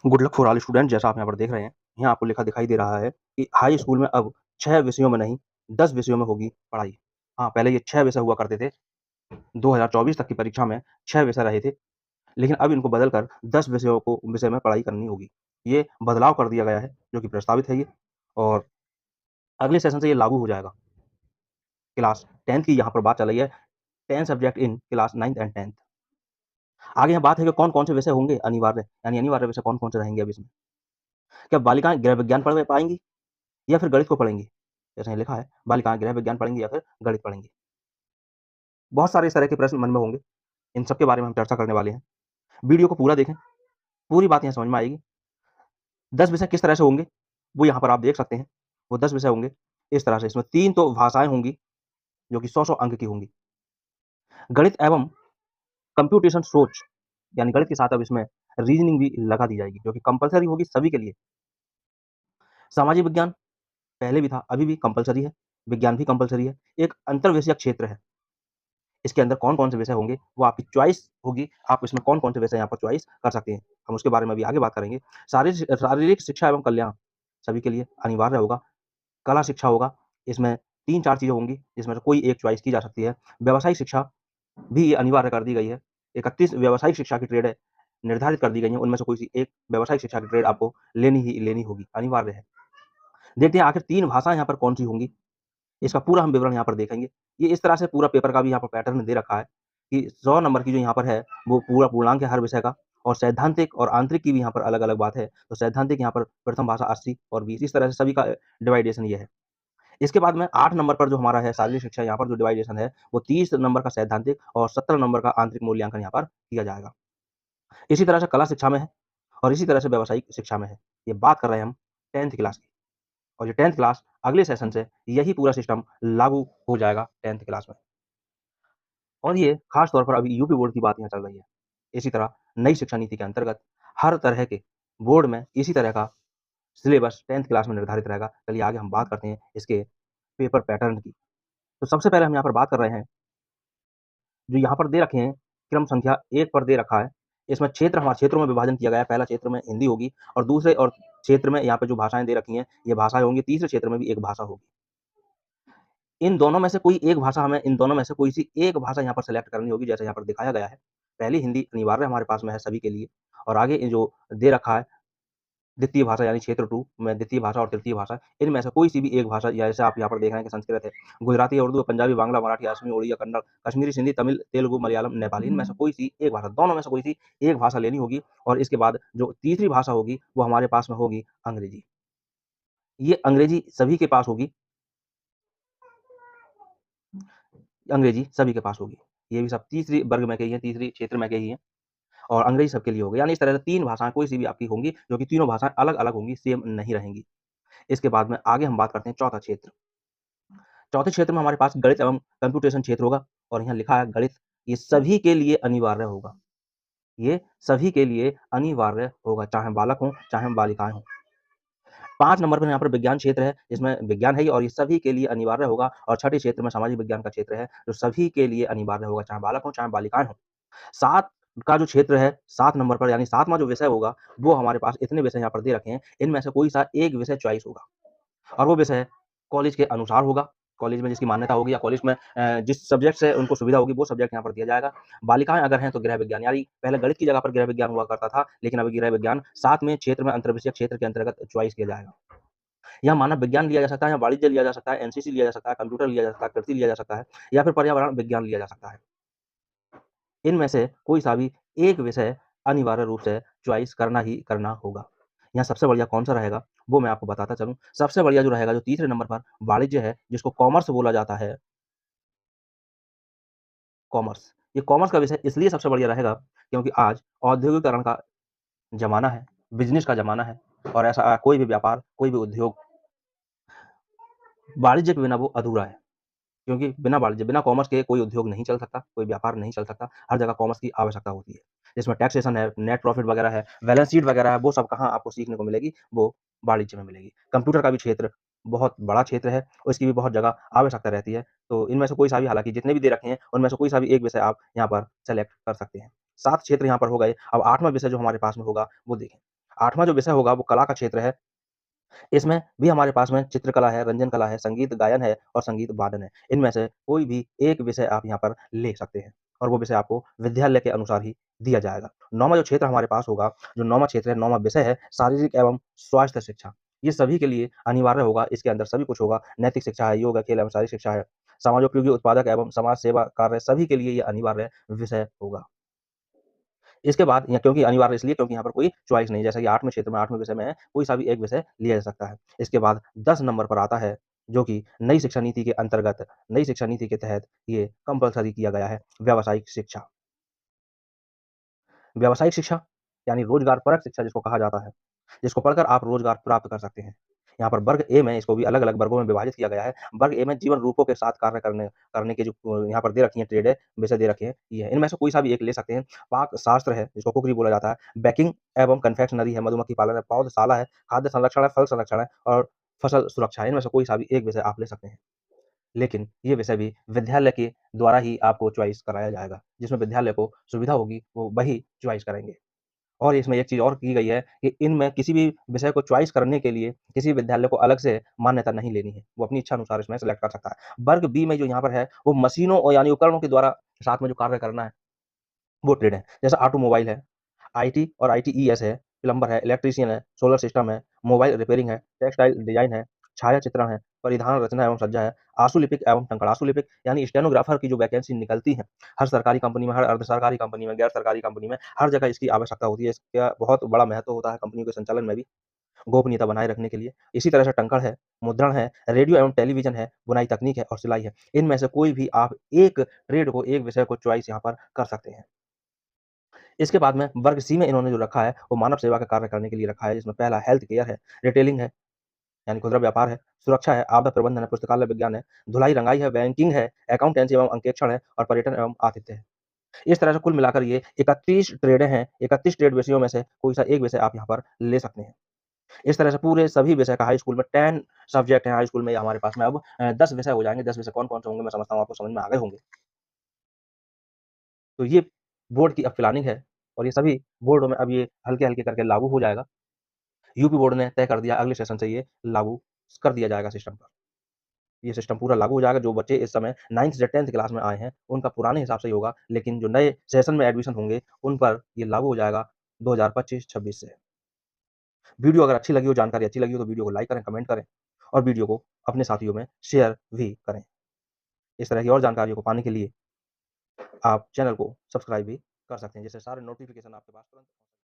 Good luck for all student. जैसा आप यहाँ पर देख रहे हैं, यहाँ आपको लिखा दिखाई दे रहा है कि हाई स्कूल में अब 6 विषयों में नहीं 10 विषयों में होगी पढ़ाई। हाँ, पहले ये 6 विषय हुआ करते थे। 2024 तक की परीक्षा में 6 विषय रहे थे, लेकिन अब इनको बदलकर 10 विषय में पढ़ाई करनी होगी। ये बदलाव कर दिया गया है, जो कि प्रस्तावित है ये, और अगले सेशन से ये लागू हो जाएगा। क्लास 10th की यहाँ पर बात चल रही है, 10 subject in class 9th and 10th। आगे यहाँ बात है कि कौन-कौन से विषय होंगे अनिवार्य, यानी अनिवार्य विषय कौन-कौन से रहेंगे अब इसमें। क्या बालिकाएँ गृह विज्ञान पढ़ पाएँगी या फिर गणित को पढ़ेंगी? जैसे यहाँ लिखा है, बालिकाएँ गृह विज्ञान पढ़ेंगी या फिर गणित पढ़ेंगी। बहुत सारे इस तरह के प्रश्न मन में होंगे, इन सब के बारे में हम चर्चा करने वाले हैं। वीडियो को पूरा देखें, पूरी बात यहाँ समझ में आएगी। 10 विषय किस तरह से होंगे, वो यहाँ पर आप देख सकते हैं। वो 10 विषय होंगे इस तरह से, इसमें 3 तो भाषाएँ होंगी, जो कि 100-100 अंक की होंगी। गणित एवं कंप्यूटेशन सोच, यानी गणित के साथ अब इसमें रीज़निंग भी लगा दी जाएगी, जो कि कंपल्सरी होगी सभी के लिए। सामाजिक विज्ञान पहले भी था, अभी भी कंपल्सरी है, विज्ञान भी कंपल्सरी है। एक अंतर्विषयक क्षेत्र है। इसके अंदर कौन-कौन से विषय होंगे, वो आपकी चॉइस होगी, आप इसमें कौन-कौन से विषय यहाँ पर चॉइस कर सकते हैं। हम उसके बारे में अभी आगे बात करेंगे। शारीरिक शिक्षा एवं कल्याण सभी के लिए अनिवार्य होगा। कला शिक्षा होगा, इसमें 3-4 चीज़ें होंगी, जिसमें से कोई एक चॉइस की जा सकती है। व्यावसायिक शिक्षा भी अनिवार्य कर दी गई है। 31 व्यावसायिक शिक्षा की ट्रेड निर्धारित कर दी गई हैं, उनमें से कोई सी एक व्यावसायिक शिक्षा की ट्रेड आपको लेनी ही लेनी होगी, अनिवार्य है। देखते हैं आखिर 3 भाषाएँ यहाँ पर कौन-सी होंगी, इसका पूरा हम विवरण यहाँ पर देखेंगे। ये इस तरह से पूरा पेपर का भी यहाँ पर पैटर्न दे रखा है कि 100 नंबर की जो यहाँ पर है, वो पूरा पूर्णांक है हर विषय का, और सैद्धांतिक और आंतरिक की भी यहाँ पर अलग-अलग बात है। तो सैद्धांतिक यहाँ पर प्रथम भाषा 80 और 20 इस तरह से सभी का डिवाइडेशन ये है। इसके बाद में 8 नंबर पर जो हमारा है शारीरिक शिक्षा, यहाँ पर जो डिवाइडेशन है, वो 30 नंबर का सैद्धांतिक और 17 नंबर का आंतरिक मूल्यांकन यहाँ पर किया जाएगा। इसी तरह से कला शिक्षा में है और इसी तरह से व्यावसायिक शिक्षा में है। ये बात कर रहे हैं हम 10th क्लास की, और ये 10th क्लास अगले सेशन से यही पूरा सिस्टम लागू हो जाएगा 10th क्लास में। और ये खास तौर पर अभी यूपी बोर्ड की बात यहाँ चल रही है। इसी तरह नई शिक्षा नीति के अंतर्गत हर तरह के बोर्ड में इसी तरह का सिलेबस 10th क्लास में निर्धारित रहेगा। चलिए आगे हम बात करते हैं इसके पेपर पैटर्न की। तो सबसे पहले हम यहाँ पर बात कर रहे हैं, जो यहाँ पर दे रखे हैं, क्रम संख्या 1 पर दे रखा है। इसमें हमारे क्षेत्रों में विभाजन किया गया है। पहला क्षेत्र में हिंदी होगी, और दूसरे और क्षेत्र में यहाँ पे जो भाषाएँ दे रखी हैं, ये भाषाएँ होंगी। तीसरे क्षेत्र में भी एक भाषा होगी। इन दोनों में से कोई एक भाषा, हमें इन दोनों में से कोई सी एक भाषा यहाँ पर सेलेक्ट करनी होगी, जैसे यहाँ पर दिखाया गया है। पहली हिंदी अनिवार्य हमारे पास में है सभी के लिए, और आगे ये जो दे रखा है द्वितीय भाषा, यानी क्षेत्र 2 में द्वितीय भाषा और तृतीय भाषा, इनमें से कोई सी भी एक भाषा, जैसे आप यहाँ पर देख रहे हैं कि संस्कृत है, गुजराती, उर्दू, पंजाबी, बांग्ला, मराठी, असमी, उड़िया, कन्नड़, कश्मीरी, सिंधी, तमिल, तेलुगु, मलयालम, नेपाली, इनमें से कोई सी एक भाषा, दोनों में से कोई सी एक भाषा लेनी होगी। और इसके बाद जो तीसरी भाषा होगी, वो हमारे पास में होगी अंग्रेजी। ये अंग्रेजी सभी के पास होगी, अंग्रेजी सभी के पास होगी। ये भी सब तीसरी वर्ग में के ही हैं, तीसरी क्षेत्र में के ही हैं, और अंग्रेजी सबके लिए होगी। यानी इस तरह से 3 भाषाएँ कोई सी भी आपकी होंगी, जो कि तीनों भाषाएँ अलग-अलग होंगी, सेम नहीं रहेंगी। इसके बाद में आगे हम बात करते हैं चौथा क्षेत्र। चौथे क्षेत्र में हमारे पास गणित एवं कंप्यूटेशन क्षेत्र होगा, और यहाँ लिखा है गणित, ये सभी के लिए अनिवार्य होगा। ये सभी के लिए अनिवार्य होगा, चाहे बालक हों, चाहे बालिकाएँ हों। 5 नंबर पर यहाँ पर विज्ञान क्षेत्र है, जिसमें विज्ञान है ही, और ये सभी के लिए अनिवार्य होगा। और छठे क्षेत्र में सामाजिक विज्ञान का क्षेत्र है, जो सभी के लिए अनिवार्य होगा, चाहे बालक हों, चाहे बालिकाएँ हों। 7 का जो क्षेत्र है, 7 नंबर पर, यानी 7वाँ जो विषय होगा, वो हमारे पास इतने विषय यहाँ पर दे रखे हैं, इनमें से कोई सा एक विषय चॉइस होगा, और वो विषय कॉलेज के अनुसार होगा। कॉलेज में जिसकी मान्यता होगी, या कॉलेज में जिस सब्जेक्ट से उनको सुविधा होगी, वो सब्जेक्ट यहाँ पर दिया जाएगा। बालिकाएँ अगर हैं तो गृह विज्ञान, यानी पहले गणित की जगह पर गृह विज्ञान हुआ करता था, लेकिन अभी गृह विज्ञान 7वें क्षेत्र में अंतर्विषयक क्षेत्र के अंतर्गत चॉइस किया जाएगा। यहाँ मानव विज्ञान लिया जा सकता है, यहाँ वाणिज्य लिया जा सकता है, एनसीसी लिया जा सकता है, कंप्यूटर लिया जा सकता है, कृषि लिया जा सकता है, या फिर पर्यावरण विज्ञान लिया जा सकता है। इनमें से कोई सा भी एक विषय अनिवार्य रूप से चॉइस करना ही करना होगा। यहाँ सबसे बढ़िया कौन-सा रहेगा, वो मैं आपको बताता चलूँ। सबसे बढ़िया जो रहेगा, जो तीसरे नंबर पर वाणिज्य है, जिसको कॉमर्स बोला जाता है, कॉमर्स। ये कॉमर्स का विषय इसलिए सबसे बढ़िया रहेगा, क्योंकि आज औद्योगिकीकरण का ज़माना है, बिज़नेस का ज़माना है, और ऐसा कोई भी व्यापार, कोई भी उद्योग वाणिज्य के बिना वो अधूरा है। क्योंकि बिना वाणिज्य, बिना कॉमर्स के कोई उद्योग नहीं चल सकता, कोई व्यापार नहीं चल सकता। हर जगह कॉमर्स की आवश्यकता होती है। जिसमें टैक्सेशन है, नेट प्रॉफिट वगैरह है, बैलेंस शीट वगैरह है, वो सब कहाँ आपको सीखने को मिलेगी, वो वाणिज्य में मिलेगी। कंप्यूटर का भी क्षेत्र बहुत बड़ा क्षेत्र है, और इसकी भी बहुत जगह आवश्यकता रहती है। तो इनमें से कोई सा भी, हालाँकि जितने भी दे रखे हैं, उनमें से कोई सा भी एक विषय आप यहाँ पर सेलेक्ट कर सकते हैं। 7 क्षेत्र यहाँ पर हो गए। अब 8वाँ विषय जो हमारे पास में होगा, वो देखें। 8वां जो विषय होगा वो कला का क्षेत्र है। इसमें भी हमारे पास में चित्रकला है, रंजन कला है, संगीत गायन है और संगीत वादन है। इनमें से कोई भी एक विषय आप यहाँ पर ले सकते हैं और वो विषय आपको विद्यालय के अनुसार ही दिया जाएगा। 9वां जो क्षेत्र हमारे पास होगा, जो 9वां क्षेत्र है, 9वां विषय है शारीरिक एवं स्वास्थ्य शिक्षा। ये सभी के लिए अनिवार्य होगा, इसके अंदर सभी कुछ होगा। नैतिक शिक्षा है, योग है, खेल एवं शारीरिक शिक्षा है, समाजोपयोगी उत्पादक एवं समाज सेवा कार्य सभी के लिए ये अनिवार्य विषय होगा। इसके बाद या क्योंकि अनिवार्य इसलिए क्योंकि यहाँ पर कोई चॉइस नहीं है, जैसा कि 8वें क्षेत्र में 8वें विषय में है, कोई सा भी एक विषय लिया जा सकता है। इसके बाद 10 नंबर पर आता है, जो कि नई शिक्षा नीति के अंतर्गत, नई शिक्षा नीति के तहत ये कंपल्सरी किया गया है, व्यावसायिक शिक्षा। व्यावसायिक शिक्षा यानी रोजगार-परक शिक्षा जिसको कहा जाता है, जिसको पढ़कर आप रोजगार प्राप्त कर सकते हैं। यहाँ पर वर्ग ए में इसको भी अलग-अलग वर्गों में विभाजित किया गया है। वर्ग ए में जीवन रूपों के साथ कार्य करने करने की जो यहाँ पर दे रखी है ट्रेड है, विषय दे रखे हैं, ये है। इनमें से कोई सा भी एक ले सकते हैं। पाक शास्त्र है, जिसको कुकरी बोला जाता है, बेकिंग एवं कन्फेक्शनरी है, मधुमक्खी पालन है, पौधशाला है, खाद्य संरक्षण है, फल संरक्षण है और फसल सुरक्षा है। इनमें से कोई सा भी एक विषय आप ले सकते हैं। लेकिन ये विषय भी विद्यालय के द्वारा ही आपको चॉइस कराया जाएगा। जिसमें विद्यालय को सुविधा होगी, वो वही चॉइस करेंगे। और इसमें एक चीज़ और की गई है कि इनमें किसी भी विषय को चॉइस करने के लिए किसी विद्यालय को अलग से मान्यता नहीं लेनी है। वो अपनी इच्छा अनुसार इसमें सेलेक्ट कर सकता है। वर्ग बी में जो यहाँ पर है, वो मशीनों और यानी उपकरणों के द्वारा साथ में जो कार्य करना है, वो ट्रेड है। जैसे ऑटोमोबाइल है, आईटी और आईटीईएस है, प्लम्बर है, इलेक्ट्रीशियन है, सोलर सिस्टम है, मोबाइल रिपेयरिंग है, टेक्सटाइल डिज़ाइन है, छाया चित्रण है, परिधान रचना एवं सज्जा है, आशुलिपिक एवं टंकण। आशुलिपिक यानी स्टेनोग्राफर की जो वैकेंसी निकलती है, हर सरकारी कंपनी में, हर अर्ध सरकारी कंपनी में, गैर सरकारी कंपनी में, हर जगह इसकी आवश्यकता होती है। इसका बहुत बड़ा महत्व होता है कंपनियों के संचालन में भी, गोपनीयता बनाए रखने के लिए। इसी तरह से टंकण है, मुद्रण है, रेडियो एवं टेलीविज़न है, बुनाई तकनीक है और सिलाई है। इनमें से कोई भी आप एक ट्रेड को, एक विषय को चॉइस यहाँ पर कर सकते हैं। इसके बाद में वर्ग सी में इन्होंने जो रखा है, वो मानव सेवा का कार्य करने के लिए रखा है, जिसमें पहला हेल्थ केयर है, रिटेलिंग है, यानी खुदरा व्यापार है, सुरक्षा है, आपदा प्रबंधन है, पुस्तकालय विज्ञान है, धुलाई-रंगाई है, बैंकिंग है, अकाउंटेंसी एवं अंकेक्षण है और पर्यटन एवं आतिथ्य है। इस तरह से कुल मिलाकर ये 31 ट्रेडें हैं, 31 ट्रेड विषयों में से कोई सा एक विषय आप यहाँ पर ले सकते हैं। इस तरह से पूरे सभी विषय का हाई स्कूल में 10 सब्जेक्ट हैं हाई स्कूल में हमारे पास में अब 10 विषय हो जाएँगे, 10 विषय कौन-कौन से होंगे मैं समझता हूँ आपको समझ में आ गए होंगे। तो ये बोर्ड की अब प्लानिंग है और ये सभी बोर्डों में अब ये हल्के-हल्के करके लागू हो जाएगा। यूपी बोर्ड ने तय कर दिया अगले सेशन से ये लागू कर दिया जाएगा सिस्टम पर। ये सिस्टम पूरा लागू हो जाएगा, जो बच्चे इस समय 9th से 10th क्लास में आए हैं, उनका पुराने हिसाब से ही होगा, लेकिन जो नए सेशन में एडमिशन होंगे, उन पर ये लागू हो जाएगा 2025-26 से। वीडियो अगर अच्छी लगी हो, जानकारी अच्छी लगी हो, तो वीडियो को लाइक करें, कमेंट करें और वीडियो को अपने साथियों में शेयर भी करें। इस तरह की और जानकारियों को पाने के लिए आप चैनल को सब्सक्राइब भी कर सकते हैं, जिससे सारे नोटिफ़िकेशन आपके पास तुरंत